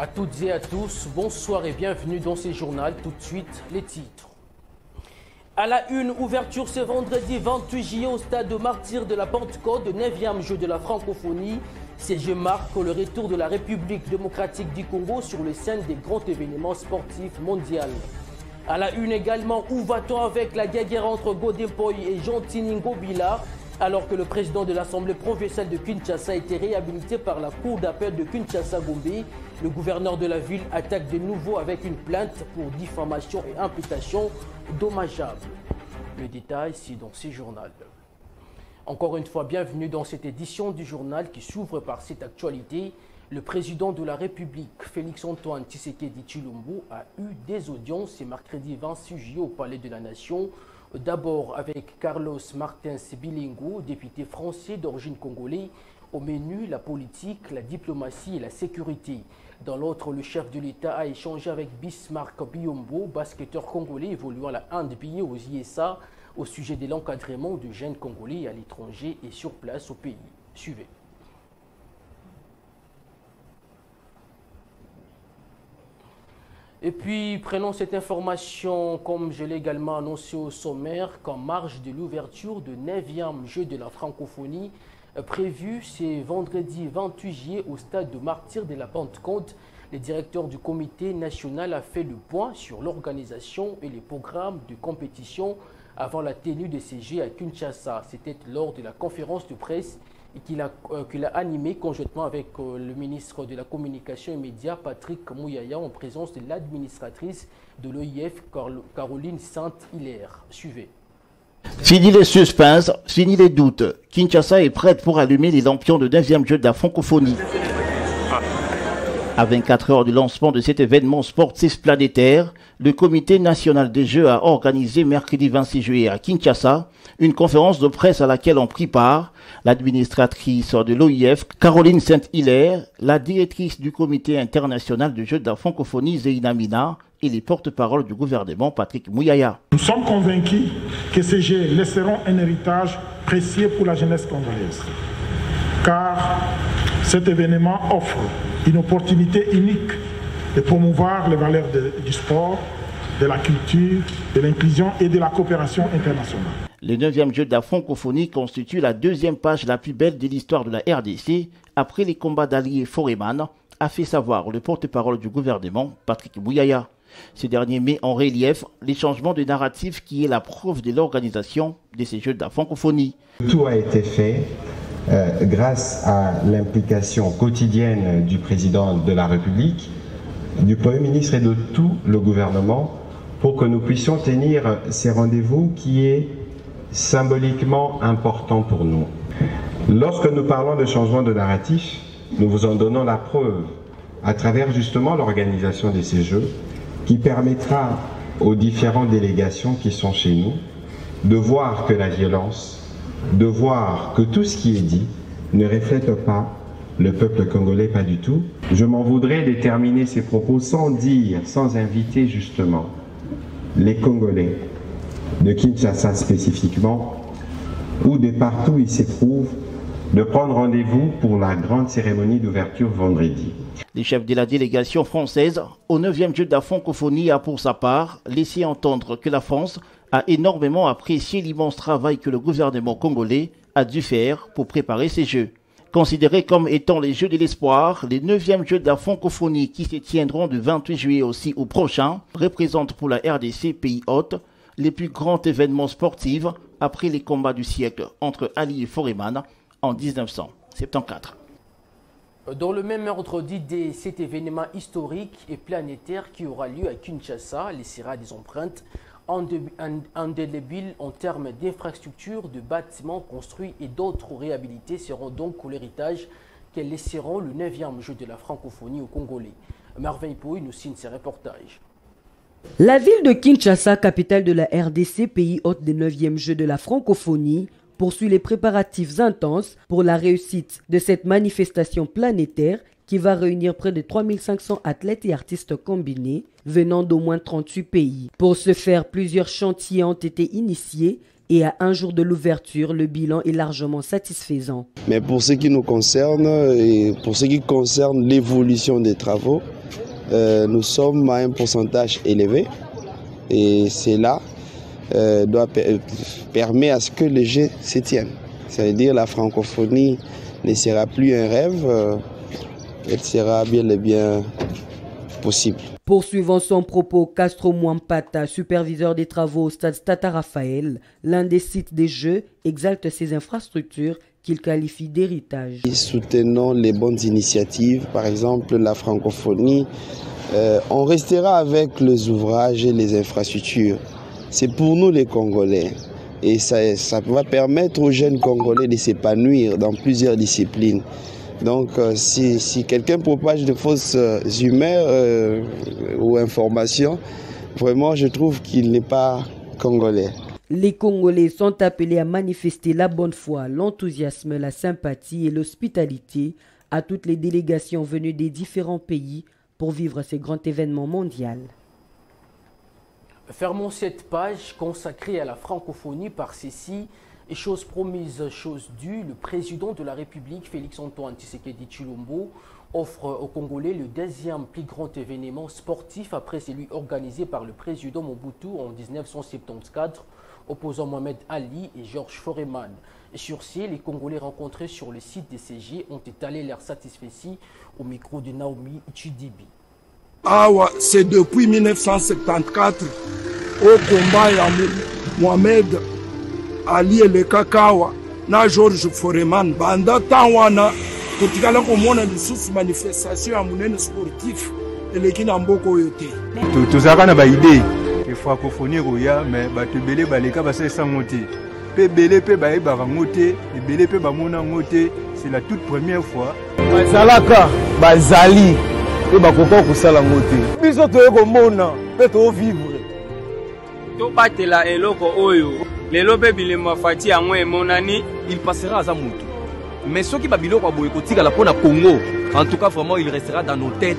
À toutes et à tous, bonsoir et bienvenue dans ce journal. Tout de suite, les titres. À la une, ouverture ce vendredi 28 juillet au stade de Martyrs de la Pentecôte, 9e jeu de la francophonie. Ces jeux marquent le retour de la République démocratique du Congo sur les scènes des grands événements sportifs mondiaux. À la une également, où va-t-on avec la guerre entre Godempoy et Jean-Tini Ngobila, alors que le président de l'Assemblée provinciale de Kinshasa a été réhabilité par la Cour d'appel de Kinshasa-Gombe. Le gouverneur de la ville attaque de nouveau avec une plainte pour diffamation et imputation dommageable. Le détail, c'est dans ce journal. Encore une fois, bienvenue dans cette édition du journal qui s'ouvre par cette actualité. Le président de la République, Félix-Antoine Tshisekedi Tshilombo, a eu des audiences ce mercredi 26 juillet au Palais de la Nation. D'abord avec Carlos Martins Bilingo, député français d'origine congolais. Au menu, la politique, la diplomatie et la sécurité. Dans l'autre, le chef de l'État a échangé avec Bismarck Biombo, basketteur congolais évoluant à la NBA aux ISA, au sujet de l'encadrement de jeunes congolais à l'étranger et sur place au pays. Suivez. Et puis, prenons cette information, comme je l'ai également annoncé au sommaire, qu'en marge de l'ouverture du 9e jeu de la francophonie, prévu ce vendredi 28 juillet au stade de Martyrs de la Pentecôte, le directeur du comité national a fait le point sur l'organisation et les programmes de compétition avant la tenue de ces jeux à Kinshasa. C'était lors de la conférence de presse qu'il a animé conjointement avec le ministre de la Communication et Médias, Patrick Mouyaya, en présence de l'administratrice de l'OIF, Caroline Saint-Hilaire. Suivez. Fini les suspens, fini les doutes. Kinshasa est prête pour allumer les lampions de 9e jeu de la francophonie. À 24 heures du lancement de cet événement sportif planétaire, le Comité national des Jeux a organisé mercredi 26 juillet à Kinshasa une conférence de presse à laquelle ont pris part l'administratrice de l'OIF, Caroline Saint-Hilaire, la directrice du Comité international des Jeux de la francophonie, Zeina Mina, et les porte-paroles du gouvernement, Patrick Mouyaya. Nous sommes convaincus que ces Jeux laisseront un héritage précieux pour la jeunesse congolaise, car cet événement offre une opportunité unique de promouvoir les valeurs du sport, de la culture, de l'inclusion et de la coopération internationale. Le 9e jeu de la francophonie constitue la deuxième page la plus belle de l'histoire de la RDC, après les combats d'Ali et Foreman, a fait savoir le porte-parole du gouvernement, Patrick Mouyaya. Ce dernier met en relief les changements de narratif qui est la preuve de l'organisation de ces jeux de la francophonie. Tout a été fait grâce à l'implication quotidienne du président de la République, du Premier ministre et de tout le gouvernement pour que nous puissions tenir ces rendez-vous qui est symboliquement important pour nous. Lorsque nous parlons de changement de narratif, nous vous en donnons la preuve à travers justement l'organisation de ces jeux qui permettra aux différentes délégations qui sont chez nous de voir que la violence, de voir que tout ce qui est dit ne reflète pas le peuple congolais, pas du tout. Je m'en voudrais de terminer ces propos sans dire, sans inviter justement les Congolais de Kinshasa spécifiquement, ou de partout où ils se trouvent, de prendre rendez-vous pour la grande cérémonie d'ouverture vendredi. Le chef de la délégation française au 9e jeu de la francophonie a pour sa part laissé entendre que la France a énormément apprécié l'immense travail que le gouvernement congolais a dû faire pour préparer ces jeux. Considérés comme étant les Jeux de l'espoir, les 9e Jeux de la francophonie qui se tiendront du 28 juillet aussi au prochain représentent pour la RDC, pays hôte, les plus grands événements sportifs après les combats du siècle entre Ali et Foreman en 1974. Dans le même ordre d'idée, cet événement historique et planétaire qui aura lieu à Kinshasa laissera des empreintes indélébiles en termes d'infrastructures, de bâtiments construits et d'autres réhabilités seront donc l'héritage qu'elles laisseront le 9e jeu de la francophonie aux Congolais. Merveille Pouy nous signe ses reportages. La ville de Kinshasa, capitale de la RDC, pays hôte des 9e jeux de la francophonie, poursuit les préparatifs intenses pour la réussite de cette manifestation planétaire qui va réunir près de 3500 athlètes et artistes combinés venant d'au moins 38 pays. Pour ce faire, plusieurs chantiers ont été initiés Et à un jour de l'ouverture, le bilan est largement satisfaisant. Mais pour ce qui nous concerne et pour ce qui concerne l'évolution des travaux, nous sommes à un pourcentage élevé et cela permet à ce que le jeu se tienne. C'est-à-dire la francophonie ne sera plus un rêve, elle sera bien et bien possible. Poursuivant son propos, Castro Mwampata, superviseur des travaux au stade Tata Raphaël, l'un des sites des Jeux, exalte ces infrastructures qu'il qualifie d'héritage. Soutenons les bonnes initiatives, par exemple la francophonie. On restera avec les ouvrages et les infrastructures. C'est pour nous les Congolais. Et ça va permettre aux jeunes Congolais de s'épanouir dans plusieurs disciplines. Donc si quelqu'un propage de fausses humeurs ou informations, vraiment je trouve qu'il n'est pas congolais. Les Congolais sont appelés à manifester la bonne foi, l'enthousiasme, la sympathie et l'hospitalité à toutes les délégations venues des différents pays pour vivre ces grands événements mondiaux. Fermons cette page consacrée à la francophonie par ceci. Et chose promise, chose due, le président de la République, Félix-Antoine Tshisekedi Tshilombo, offre aux Congolais le deuxième plus grand événement sportif après celui organisé par le président Mobutu en 1974, opposant Mohamed Ali et Georges Foreman. Et sur ce, les Congolais rencontrés sur le site des CG ont étalé leur satisfaction au micro de Naomi Chidibi. C'est depuis 1974 au combat de Mohamed Ali le Kakawa na George Foreman banda tawana kotikala komona lisusu manifestation ya munene sportif eleki na mboko yote tozaka na ba idée ke francophonie roya mais batebele baleka basalisa ngote pe bele pe baebaka ngote ebele pe bamona ngote. C'est la toute première fois bazalaka bazali pe bakoka kosala ngote biso toyekomona pe tovivre tobatela eloko oyo. Il passera à Zamutu. Mais ceux qui Babylone a boycotté la pona Congo, en tout cas vraiment il restera dans nos têtes.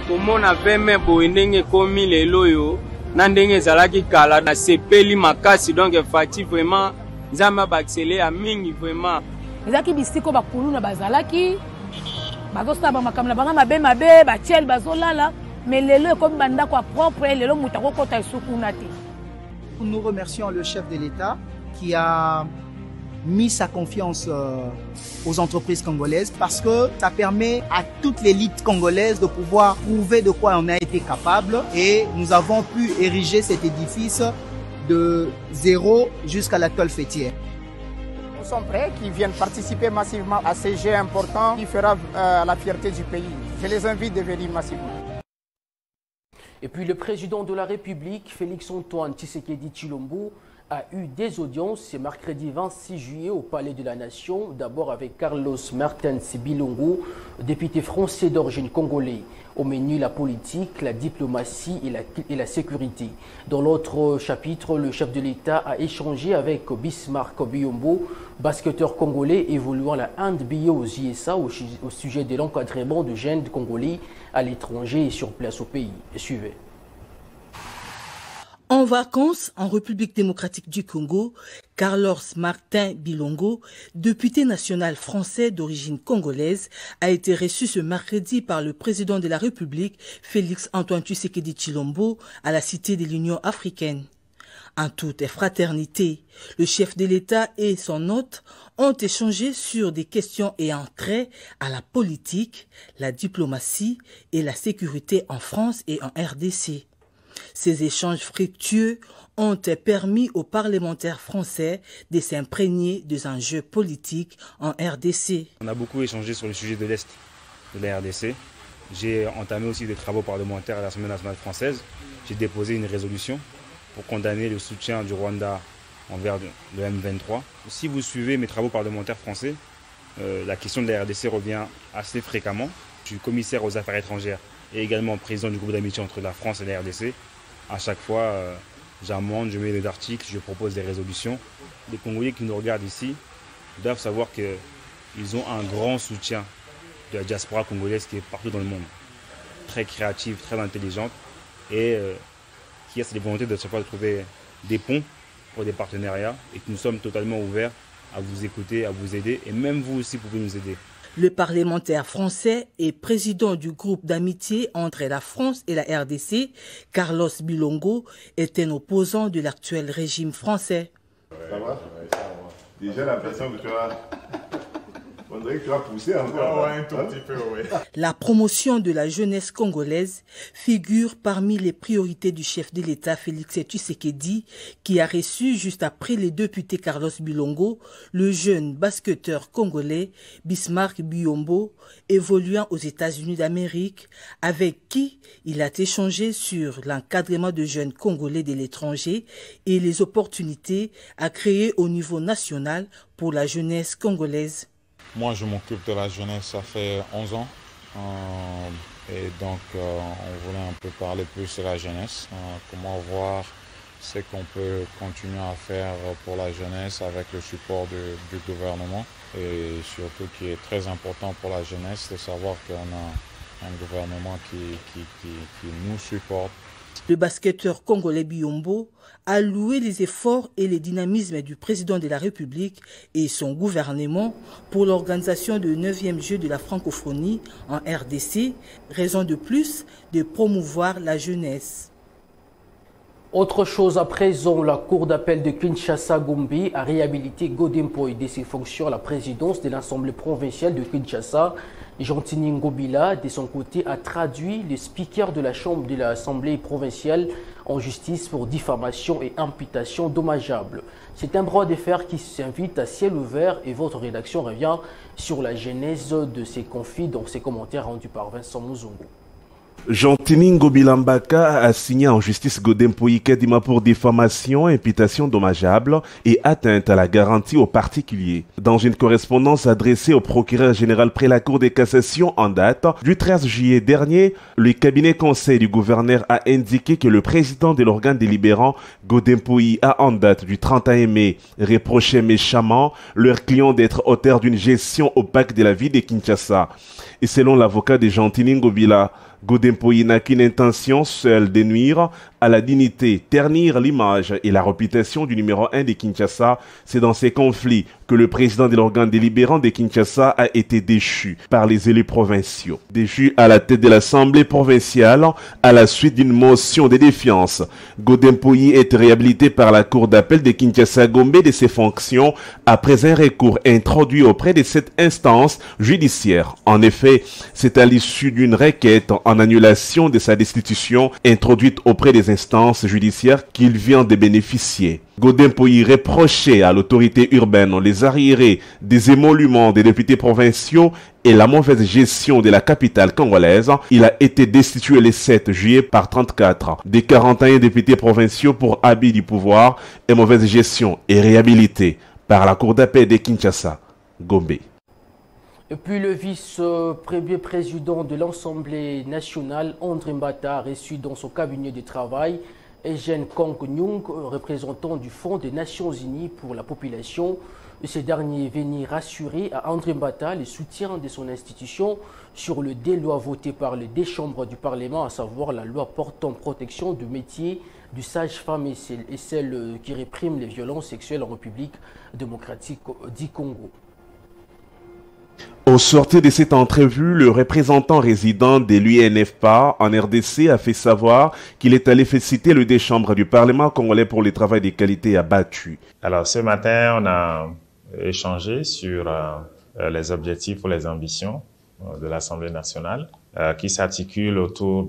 Comment on a fait même pour une commis les loyaux, n'andenge zalaki kala na sepeli makasi donc fati vraiment zama baxelé à mingi vraiment. Zaki bisiko bakulu na bazalaki bazosta ba makamla banga mabe ba tiel bazolala mais lelo comme banda kwa propre lelo mutako kota isukuna te. Nous remercions le chef de l'État qui a mis sa confiance aux entreprises congolaises parce que ça permet à toute l'élite congolaise de pouvoir prouver de quoi on a été capable et nous avons pu ériger cet édifice de zéro jusqu'à la toile fêtière. Nous sommes prêts, qui viennent participer massivement à ces jeux importants qui fera la fierté du pays. Je les invite de venir massivement. Et puis le président de la République, Félix-Antoine Tshisekedi Tshilombo, a eu des audiences ce mercredi 26 juillet au Palais de la Nation, d'abord avec Carlos Martins Bilongo, député français d'origine congolais. Au menu, la politique, la diplomatie et la sécurité. Dans l'autre chapitre, le chef de l'État a échangé avec Bismarck Biyombo, basketteur congolais évoluant la NBA aux USA au sujet de l'encadrement de jeunes congolais à l'étranger et sur place au pays. Suivez. En vacances en République démocratique du Congo, Carlos Martin Bilongo, député national français d'origine congolaise, a été reçu ce mercredi par le président de la République, Félix-Antoine Tshisekedi Tshilombo, à la Cité de l'Union africaine. En toute fraternité, le chef de l'État et son hôte ont échangé sur des questions ayant trait à la politique, la diplomatie et la sécurité en France et en RDC. Ces échanges fructueux ont permis aux parlementaires français de s'imprégner des enjeux politiques en RDC. On a beaucoup échangé sur le sujet de l'Est de la RDC. J'ai entamé aussi des travaux parlementaires à l'Assemblée nationale française. J'ai déposé une résolution pour condamner le soutien du Rwanda envers le M23. Si vous suivez mes travaux parlementaires français, la question de la RDC revient assez fréquemment. Je suis commissaire aux affaires étrangères et également président du groupe d'amitié entre la France et la RDC. À chaque fois, j'amende, je mets des articles, je propose des résolutions. Les Congolais qui nous regardent ici doivent savoir qu'ils ont un grand soutien de la diaspora congolaise qui est partout dans le monde. Très créative, très intelligente et qui a cette volonté de chaque fois de trouver des ponts pour des partenariats et que nous sommes totalement ouverts à vous écouter, à vous aider et même vous aussi pouvez nous aider. Le parlementaire français et président du groupe d'amitié entre la France et la RDC, Carlos Bilongo, est un opposant de l'actuel régime français. Ça va? Déjà l'impression que tu as... On dirait que tu as poussé encore. Un tout petit peu, oui. La promotion de la jeunesse congolaise figure parmi les priorités du chef de l'État Félix Tshisekedi, qui a reçu juste après les députés Carlos Bilongo, le jeune basketteur congolais Bismarck Biyombo, évoluant aux États-Unis d'Amérique, avec qui il a échangé sur l'encadrement de jeunes congolais de l'étranger et les opportunités à créer au niveau national pour la jeunesse congolaise. Moi, je m'occupe de la jeunesse, ça fait 11 ans. Et donc, on voulait un peu parler plus de la jeunesse. Comment voir ce qu'on peut continuer à faire pour la jeunesse avec le support du gouvernement. Et surtout, qui est très important pour la jeunesse, de savoir qu'on a un gouvernement qui nous supporte. Le basketteur congolais Biyombo a loué les efforts et les dynamismes du président de la République et son gouvernement pour l'organisation du 9e Jeux de la francophonie en RDC, raison de plus de promouvoir la jeunesse. Autre chose à présent, la Cour d'appel de Kinshasa-Gombe a réhabilité Godempoy de ses fonctions à la présidence de l'Assemblée provinciale de Kinshasa. Gentini Ngobila, de son côté, a traduit le speaker de la Chambre de l'Assemblée provinciale en justice pour diffamation et imputation dommageable. C'est un bras de fer qui s'invite à ciel ouvert et votre rédaction revient sur la genèse de ces conflits dans ses commentaires rendus par Vincent Mouzongo. Gentini Ngobila Mbaka a signé en justice Godempoy Kadima pour diffamation, imputation dommageable et atteinte à la garantie aux particuliers. Dans une correspondance adressée au procureur général près la Cour de cassation en date du 13 juillet dernier, le cabinet conseil du gouverneur a indiqué que le président de l'organe délibérant, Godempoy, a en date du 31 mai reproché méchamment leur client d'être auteur d'une gestion opaque de la vie de Kinshasa. Et selon l'avocat de Gentini Ngobila, Godempoy n'a qu'une intention seule de nuire à la dignité, ternir l'image et la réputation du numéro 1 de Kinshasa. C'est dans ces conflits que le président de l'organe délibérant de Kinshasa a été déchu par les élus provinciaux. Déchu à la tête de l'Assemblée provinciale à la suite d'une motion de défiance. Godempoy est réhabilité par la Cour d'appel de Kinshasa-Gombe de ses fonctions après un recours introduit auprès de cette instance judiciaire. En effet, c'est à l'issue d'une requête en annulation de sa destitution introduite auprès des instances judiciaires qu'il vient de bénéficier. Godempoy reprochait à l'autorité urbaine les arriérés des émoluments des députés provinciaux et la mauvaise gestion de la capitale congolaise. Il a été destitué le 7 juillet par 34 des 41 députés provinciaux pour abus du pouvoir et mauvaise gestion et réhabilité par la Cour d'appel de Kinshasa, Gombe. Et puis le vice-premier président de l'Assemblée nationale, André Mbata, a reçu dans son cabinet de travail Eugène Kong Nyung, représentant du Fonds des Nations Unies pour la population. Ce dernier est venu rassurer à André Mbata le soutien de son institution sur le deux lois votées par les deux chambres du Parlement, à savoir la loi portant protection du métier du sage-femme et celle qui réprime les violences sexuelles en République démocratique du Congo. Au sortir de cette entrevue, le représentant résident de l'UNFPA en RDC a fait savoir qu'il est allé féliciter le deux chambres du Parlement congolais pour le travail de qualité abattu. Alors ce matin, on a échangé sur les objectifs ou les ambitions de l'Assemblée nationale qui s'articulent autour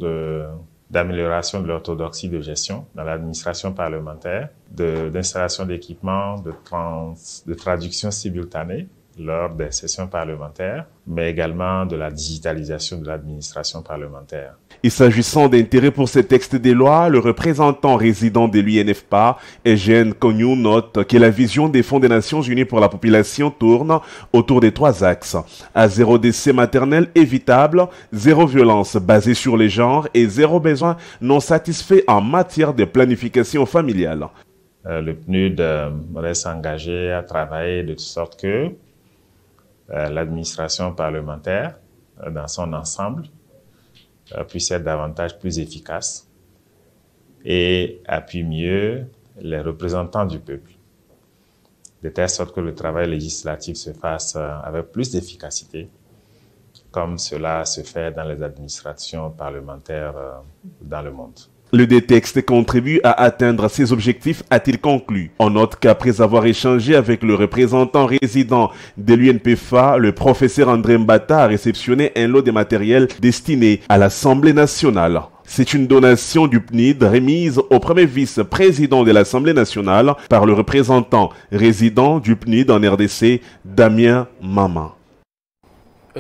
d'amélioration de l'orthodoxie de gestion dans l'administration parlementaire, d'installation d'équipements, de traduction simultanée lors des sessions parlementaires, mais également de la digitalisation de l'administration parlementaire. Et s'agissant d'intérêt pour ces textes des lois, le représentant résident de l'UNFPA, Eugène Kong, note que la vision des Fonds des Nations Unies pour la population tourne autour des 3 axes. À 0 décès maternel évitable, 0 violence basée sur les genres et 0 besoin non satisfait en matière de planification familiale. Le PNUD reste engagé à travailler de sorte que l'administration parlementaire, dans son ensemble, puisse être davantage plus efficace et appuie mieux les représentants du peuple, de telle sorte que le travail législatif se fasse avec plus d'efficacité, comme cela se fait dans les administrations parlementaires dans le monde. Le texte contribue à atteindre ces objectifs, a-t-il conclu. On note qu'après avoir échangé avec le représentant résident de l'UNPFA, le professeur André Mbata a réceptionné un lot de matériel destiné à l'Assemblée nationale. C'est une donation du PNID remise au premier vice-président de l'Assemblée nationale par le représentant résident du PNID en RDC, Damien Mama.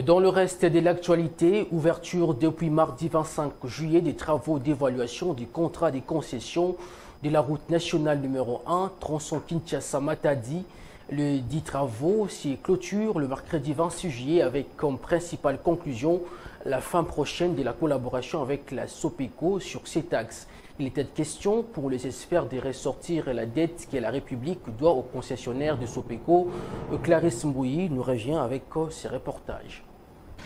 Dans le reste de l'actualité, ouverture depuis mardi 25 juillet des travaux d'évaluation du contrat des concessions de la route nationale numéro 1, tronçon Kinshasa-Matadi. Le dit travaux s'y clôture le mercredi 26 juillet avec comme principale conclusion la fin prochaine de la collaboration avec la SOPECO sur cet axe. Il était question pour les experts de ressortir la dette que la République doit aux concessionnaires de SOPECO. Clarisse Mbouyi nous revient avec ses reportages.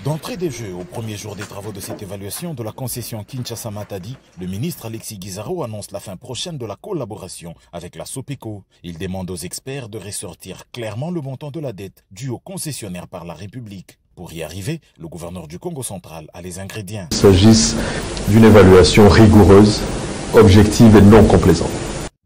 D'entrée des jeux, au premier jour des travaux de cette évaluation de la concession Kinshasa-Matadi, le ministre Alexis Guizaro annonce la fin prochaine de la collaboration avec la SOPECO. Il demande aux experts de ressortir clairement le montant de la dette due aux concessionnaires par la République. Pour y arriver, le gouverneur du Congo central a les ingrédients. Il s'agit d'une évaluation rigoureuse, objective et non complaisante.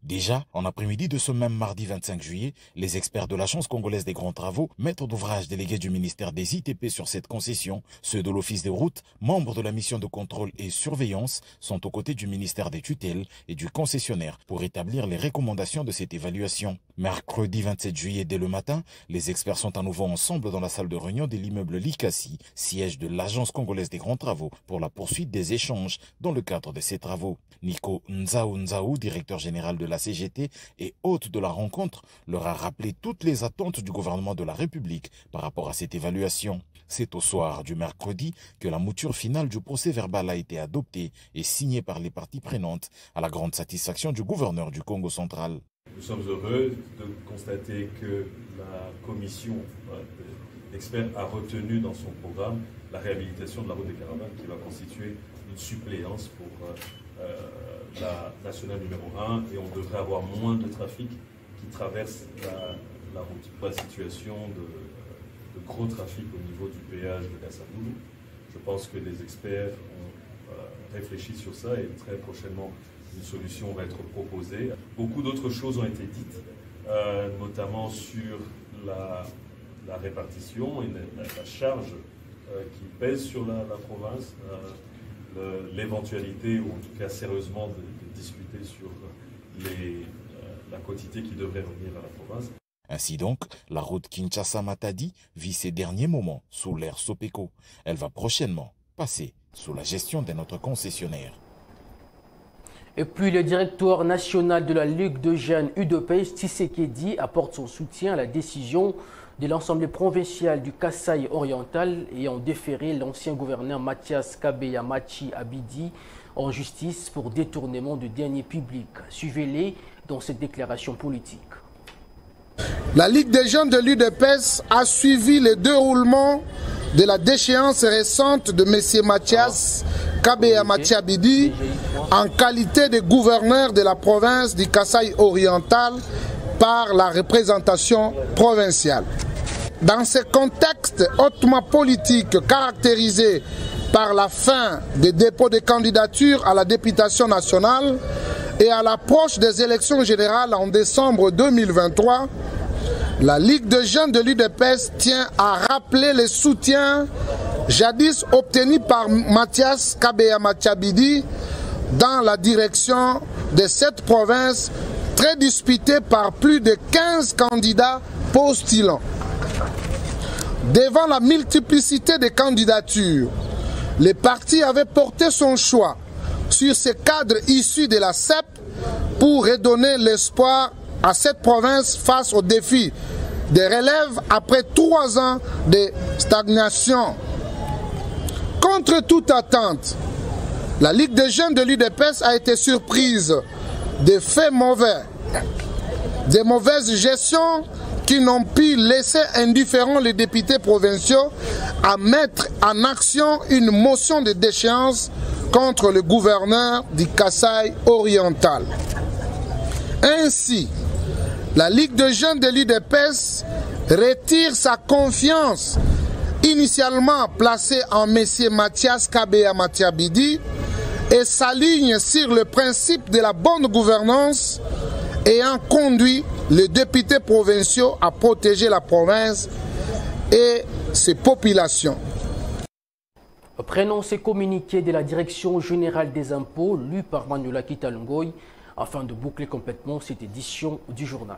Déjà, en après-midi de ce même mardi 25 juillet, les experts de l'Agence congolaise des grands travaux, maîtres d'ouvrage délégués du ministère des ITP sur cette concession, ceux de l'Office des routes, membres de la mission de contrôle et surveillance, sont aux côtés du ministère des tutelles et du concessionnaire pour établir les recommandations de cette évaluation. Mercredi 27 juillet dès le matin, les experts sont à nouveau ensemble dans la salle de réunion de l'immeuble Likasi, siège de l'Agence congolaise des grands travaux, pour la poursuite des échanges dans le cadre de ces travaux. Nico Nzaou, directeur général de la CGT et hôte de la rencontre, leur a rappelé toutes les attentes du gouvernement de la République par rapport à cette évaluation. C'est au soir du mercredi que la mouture finale du procès verbal a été adoptée et signée par les parties prenantes, à la grande satisfaction du gouverneur du Congo central. Nous sommes heureux de constater que la commission d'experts a retenu dans son programme la réhabilitation de la route des caravanes qui va constituer une suppléance pour la nationale numéro 1 et on devrait avoir moins de trafic qui traverse la route. Pas de situation de gros trafic au niveau du péage de Kassaboulou. Je pense que les experts ont réfléchi sur ça et très prochainement une solution va être proposée. Beaucoup d'autres choses ont été dites, notamment sur la répartition et la charge qui pèse sur la province. L'éventualité, ou en tout cas sérieusement, de discuter sur la quotité qui devrait revenir à la province. Ainsi donc, la route Kinshasa-Matadi vit ses derniers moments sous l'ère SOPECO. Elle va prochainement passer sous la gestion de notre concessionnaire. Et puis le directeur national de la Ligue de jeunes UDPS, Tshisekedi, apporte son soutien à la décision de l'Assemblée provinciale du Kasaï oriental ayant déféré l'ancien gouverneur Mathias Kabeya Machi Abidi en justice pour détournement de deniers publics. Suivez-les dans cette déclaration politique. La Ligue des jeunes de l'UDPS a suivi le déroulement de la déchéance récente de M. Mathias Kabeya Machi Abidi en qualité de gouverneur de la province du Kasaï oriental par la représentation provinciale. Dans ce contexte hautement politique caractérisé par la fin des dépôts de candidatures à la députation nationale et à l'approche des élections générales en décembre 2023, la Ligue de jeunes de l'UDPS tient à rappeler les soutiens jadis obtenus par Mathias Kabeya Machi Abidi dans la direction de cette province très disputée par plus de 15 candidats postulants. Devant la multiplicité des candidatures, le parti avait porté son choix sur ces cadres issus de la CEP pour redonner l'espoir à cette province face aux défis des relèves après 3 ans de stagnation. Contre toute attente, la Ligue des jeunes de l'UDPS a été surprise des faits mauvais, des mauvaises gestions qui n'ont pu laisser indifférents les députés provinciaux à mettre en action une motion de déchéance contre le gouverneur du Kasaï oriental. Ainsi, la Ligue de jeunes de l'UDPS retire sa confiance initialement placée en M. Mathias Kabea Matiabidi et s'aligne sur le principe de la bonne gouvernance ayant conduit les députés provinciaux à protéger la province et ses populations. Prenons ces communiqués de la Direction générale des impôts, lus par Manuela Kitalungoy, afin de boucler complètement cette édition du journal.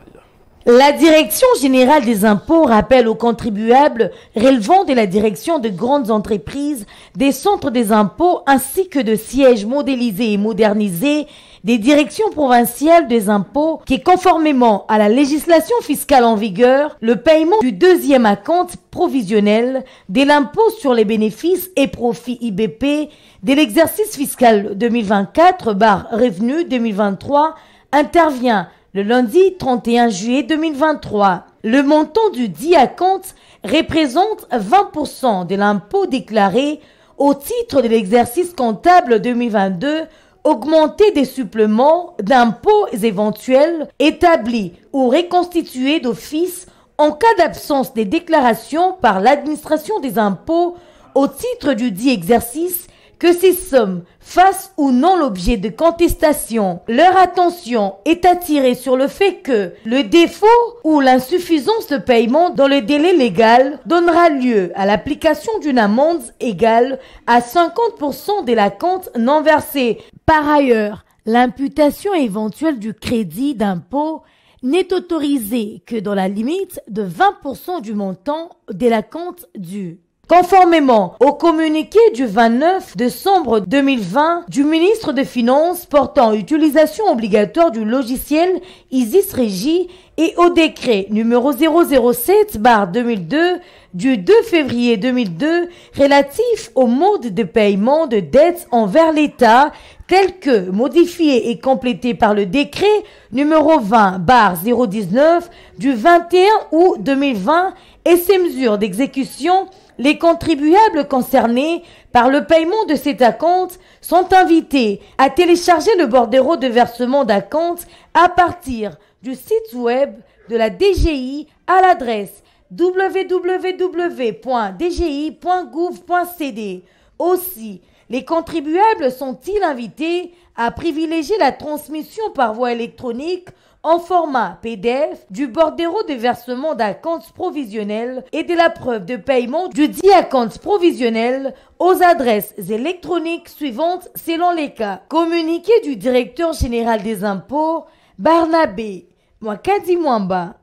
La Direction générale des impôts rappelle aux contribuables relevant de la direction de grandes entreprises, des centres des impôts ainsi que de sièges modélisés et modernisés des directions provinciales des impôts qui, conformément à la législation fiscale en vigueur, le paiement du deuxième acompte provisionnel de l'impôt sur les bénéfices et profits IBP de l'exercice fiscal 2024/revenu 2023 intervient le lundi 31 juillet 2023. Le montant du dit acompte représente 20% de l'impôt déclaré au titre de l'exercice comptable 2022, augmenté des suppléments d'impôts éventuels établis ou reconstitués d'office en cas d'absence des déclarations par l'administration des impôts au titre du dit exercice, que ces sommes fassent ou non l'objet de contestation. Leur attention est attirée sur le fait que le défaut ou l'insuffisance de paiement dans le délai légal donnera lieu à l'application d'une amende égale à 50% de l'acompte non versé. Par ailleurs, l'imputation éventuelle du crédit d'impôt n'est autorisée que dans la limite de 20% du montant de l'acompte dû. Conformément au communiqué du 29 décembre 2020 du ministre des Finances portant utilisation obligatoire du logiciel ISIS Régie et au décret numéro 007/2002 du 2 février 2002 relatif au mode de paiement de dettes envers l'État tel que modifié et complété par le décret numéro 20/019 du 21 août 2020 et ses mesures d'exécution, les contribuables concernés par le paiement de cet acompte sont invités à télécharger le bordereau de versement d'acompte à partir du site web de la DGI à l'adresse www.dgi.gouv.cd. Aussi, les contribuables sont-ils invités à privilégier la transmission par voie électronique en format PDF du bordereau de versement d'acompte provisionnel et de la preuve de paiement du dit acompte provisionnel aux adresses électroniques suivantes selon les cas. Communiqué du directeur général des impôts, Barnabé Mwakadi Mwamba.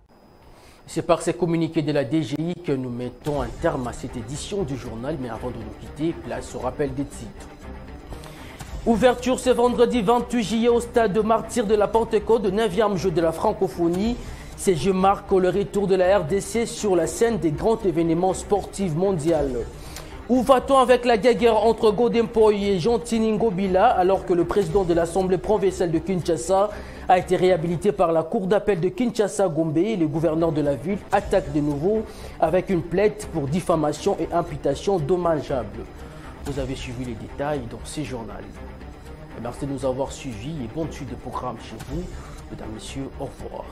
C'est par ces communiqués de la DGI que nous mettons un terme à cette édition du journal, mais avant de nous quitter, place au rappel des titres. Ouverture ce vendredi 28 juillet au stade de Martyrs de la Pentecôte de 9e jeu de la francophonie. Ces jeux marquent le retour de la RDC sur la scène des grands événements sportifs mondiaux. Où va-t-on avec la guerre entre Godempoy et Jean-Tini Ngobila alors que le président de l'Assemblée provinciale de Kinshasa a été réhabilité par la cour d'appel de Kinshasa-Gombe et le gouverneur de la ville attaque de nouveau avec une plainte pour diffamation et imputation dommageable. Vous avez suivi les détails dans ce journal. Merci de nous avoir suivis et bonne suite de programme chez vous. Mesdames, Messieurs, au revoir.